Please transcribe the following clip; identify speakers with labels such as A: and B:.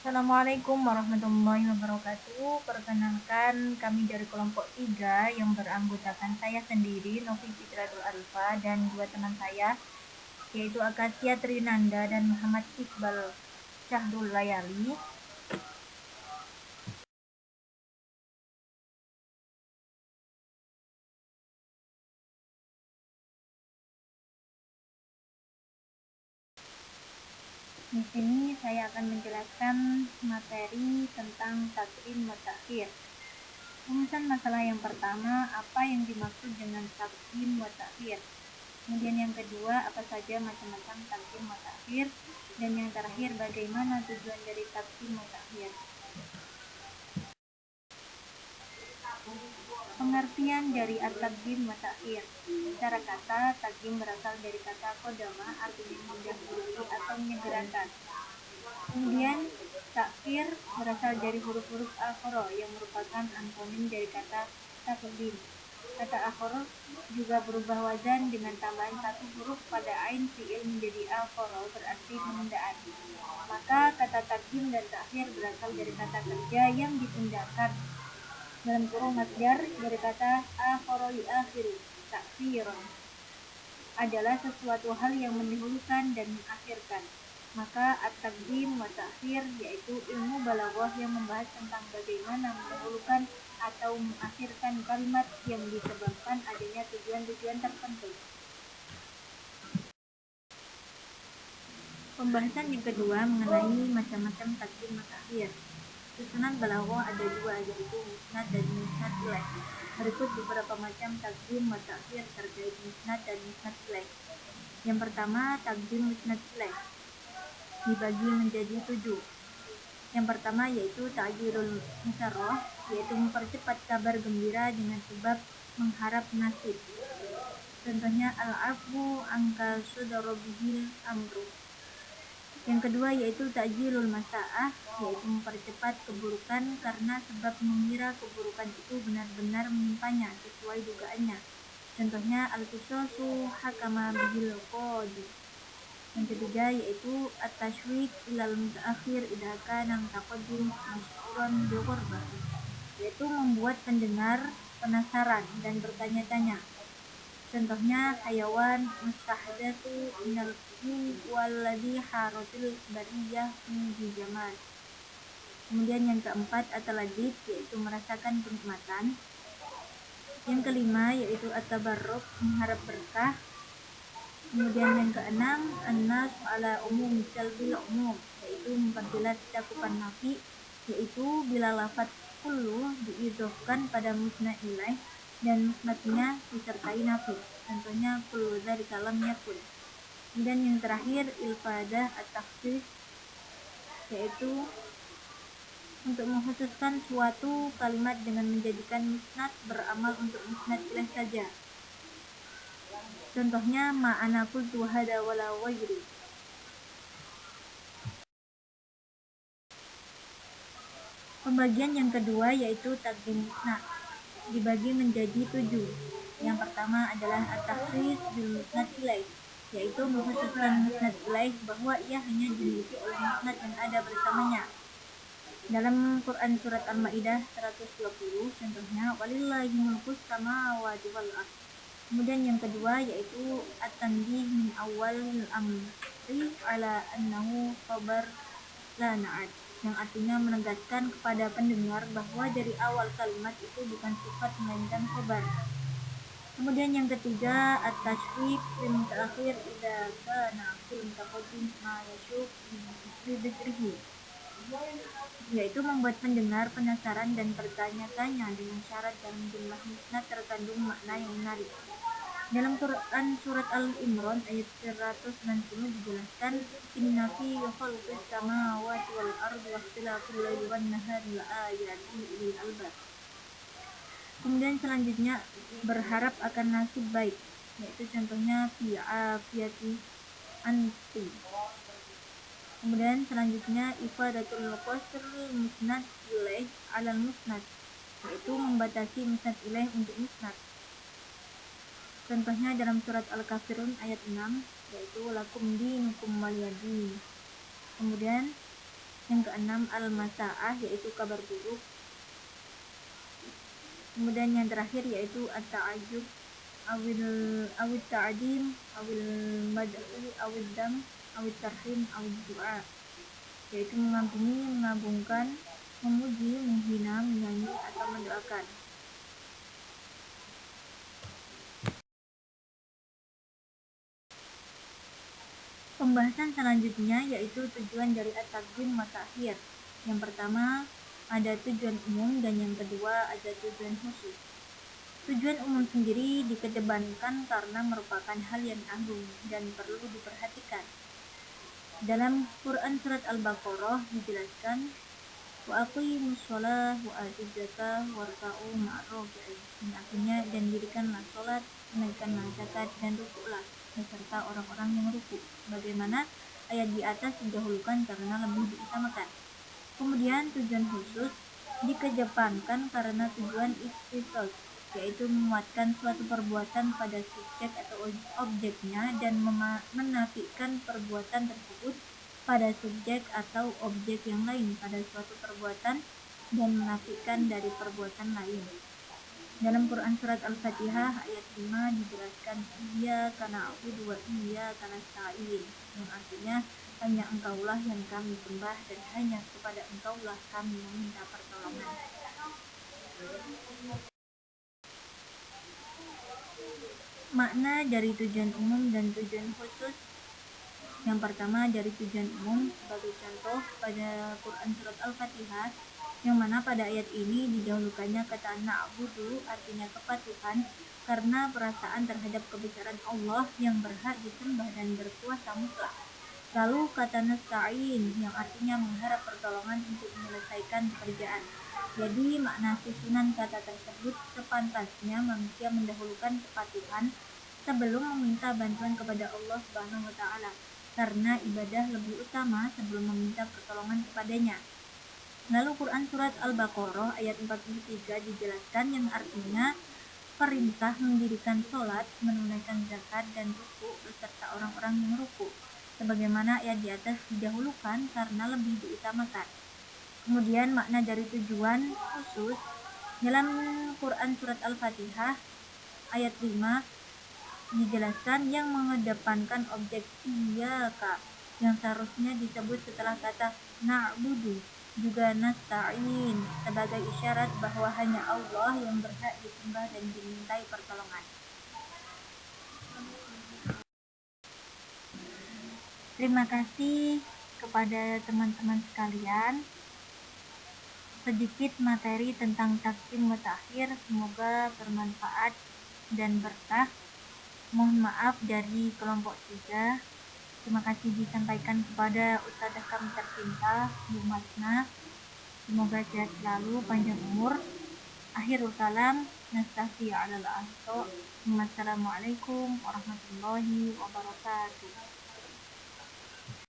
A: Assalamualaikum warahmatullahi wabarakatuh. Perkenalkan, kami dari kelompok 3 yang beranggotakan saya sendiri, Novi Fitratul Arifah, dan dua teman saya, yaitu Akasia Trinanda dan Muhammad Iqbal Syahrul Layali. Di sini saya akan menjelaskan materi tentang takdim wa ta'khir. Rumusan masalah yang pertama, apa yang dimaksud dengan takdim wa ta'khir? Kemudian yang kedua, apa saja macam-macam takdim wa ta'khir? Dan yang terakhir, bagaimana tujuan dari takdim wa ta'khir? Pengertian dari at-takdim wa ta'khir. Secara kata, takdim berasal dari kata kodama, artinya mendahului atau menyegerakan. Kemudian ta'khir berasal dari huruf-huruf akhara yang merupakan antonim dari kata takdim. Kata akhara juga berubah wazan dengan tambahan satu huruf pada ain fi'il menjadi akhara, berarti penundaan. Maka kata takdim dan ta'khir berasal dari kata kerja yang ditindakan dalam kurung masdar dari kata akhara yu'akhiru, ta'khiran adalah sesuatu hal yang mendahulukan dan mengakhirkan. Maka at-takdim wa ta'khir yaitu ilmu balaghah yang membahas tentang bagaimana mendahulukan atau mengakhirkan kalimat yang disebabkan adanya tujuan-tujuan tertentu. Pembahasan yang kedua mengenai macam-macam takdim wa ta'khir. Susunan balaghah ada dua, yaitu musnad dan musnad ilaih. Berikut beberapa macam takdim wa ta'khir terkait musnad dan musnad ilaih. Yang pertama, takdim musnad ilaih dibagi menjadi 7. Yang pertama yaitu ta'jilul musarrah, yaitu mempercepat kabar gembira dengan sebab mengharap nasib. Contohnya al-afwu angka sudara bihil amru. Yang kedua yaitu ta'jilul masa'ah, yaitu mempercepat keburukan karena sebab mengira keburukan itu benar-benar menimpanya sesuai dugaannya. Contohnya al-qisasu hakama bihil qadi. Yang ketiga yaitu at-tashwiq ilal mutaakhir idza kana mutaqaddim masyhuran bi ghurbah, yaitu membuat pendengar penasaran dan bertanya-tanya. Contohnya hayawan mustahdatsu minal walladhi haratil bariyah fi jamal. Kemudian yang keempat at-taladid, yaitu merasakan kenikmatan. Yang kelima yaitu at-tabarruk, mengharap berkah. Kemudian yang keenam an-nas ala umum jalbil umum, yaitu memperjelas cakupan nafi, yaitu bila lafaz kullu diidhofkan pada musnad ilaih dan musnadnya disertai nafi. Contohnya kullu dzalika lam yakun. Kemudian yang terakhir ilfadah at-takhsis, yaitu untuk mengkhususkan suatu kalimat dengan menjadikan musnad beramal untuk musnad ilaih saja. Contohnya ma'ana qultu hada wala ghairu. Pembagian yang kedua yaitu takdim musnad dibagi menjadi 7. Yang pertama adalah at-takhsis bil musnad ilaih, yaitu mengkhususkan musnad ilaih bahwa ia hanya dimiliki oleh musnad yang ada bersamanya. Dalam Quran surat Al-Maidah 120, contohnya walillahi mulkus samawati wal ardh. Kemudian yang kedua yaitu at-tanbih min awalil amri ala annahu khabar la na'at, yang artinya menegaskan kepada pendengar bahwa dari awal kalimat itu bukan sifat melainkan khabar. Kemudian yang ketiga at-tashwiq lil mutaakhir idza kana fil mutaqaddim ma yashuk bi dzikrihi, yaitu membuat pendengar penasaran dan bertanya-tanya dengan syarat dalam jumlah musnad terkandung makna yang menarik. Dalam Quran surat Al-Imran ayat 160 dijelaskan inna fi khalqis samawati wal ardi wakhtilafil laili wan nahari laayatin lil albab. Kemudian selanjutnya berharap akan nasib baik, yaitu contohnya fi afiyati anti. Kemudian selanjutnya ifadatul qasr musnad ilaih alal musnad, yaitu membatasi musnad ilaih untuk musnad. Contohnya dalam surat Al-Kafirun ayat 6, yaitu lakum dinukum waliyadin. Kemudian Yang keenam al-masa'ah, yaitu kabar buruk. Kemudian yang terakhir yaitu at-ta'ajjub, awil ta'dim, awil madhi, awil dam, awil tarhim, awil du'a, yaitu mengagumi, mengagungkan, memuji, menghina, menyanyi, atau mendoakan. Pembahasan selanjutnya yaitu tujuan dari at-taqdim wa ta'khir. Yang pertama ada tujuan umum dan yang kedua ada tujuan khusus. Tujuan umum sendiri dikedepankan karena merupakan hal yang agung dan perlu diperhatikan. Dalam Quran surat Al-Baqarah dijelaskan wa aqimus shalah wa atuz zakah warka'u ma'ar raki'in. Artinya dan dirikanlah salat, tunaikanlah zakat dan rukuklah beserta orang-orang yang ruku. Bagaimana ayat di atas didahulukan karena lebih diutamakan. Kemudian tujuan khusus dikedepankan karena tujuan ikhtisas, yaitu menguatkan suatu perbuatan pada subjek atau objeknya dan menafikan perbuatan tersebut pada subjek atau objek yang lain pada suatu perbuatan dan menafikan dari perbuatan lain. Dalam Quran surat Al-Fatihah ayat 5 dijelaskan iyyaka na'budu wa iyyaka nasta'in, yang artinya hanya engkaulah yang kami sembah dan hanya kepada engkaulah kami meminta pertolongan. Makna dari tujuan umum dan tujuan khusus. Yang pertama dari tujuan umum sebagai contoh pada Quran surat Al-Fatihah, yang mana pada ayat ini didahulukannya kata na'budu, artinya kepatuhan karena perasaan terhadap kebesaran Allah yang berhak disembah dan berkuasa mutlak. Lalu kata nasta'in yang artinya mengharap pertolongan untuk menyelesaikan pekerjaan. Jadi makna susunan kata tersebut sepantasnya manusia mendahulukan kepatuhan sebelum meminta bantuan kepada Allah Subhanahu wa taala, karena ibadah lebih utama sebelum meminta pertolongan kepadanya. Lalu Quran surat Al-Baqarah ayat 43 dijelaskan yang artinya perintah mendirikan sholat, menunaikan zakat dan ruku beserta orang-orang yang ruku, sebagaimana ayat di atas didahulukan karena lebih diutamakan. Kemudian makna dari tujuan khusus dalam Quran surat Al-Fatihah ayat 5 dijelaskan yang mengedepankan objek iyyaka yang seharusnya disebut setelah kata na'budu, juga nasta'in, sebagai isyarat bahwa hanya Allah yang berhak disembah dan dimintai pertolongan. Terima kasih kepada teman-teman sekalian. Sedikit materi tentang taqdim wa ta'khir, semoga bermanfaat dan berkah. Mohon maaf dari kelompok 3. Terima kasih disampaikan kepada Ustadzah kami tercinta Bu Masna. Semoga sehat selalu, panjang umur. Akhirul kalam, nastaghfiru 'alal akhto. Wassalamualaikum warahmatullahi wabarakatuh.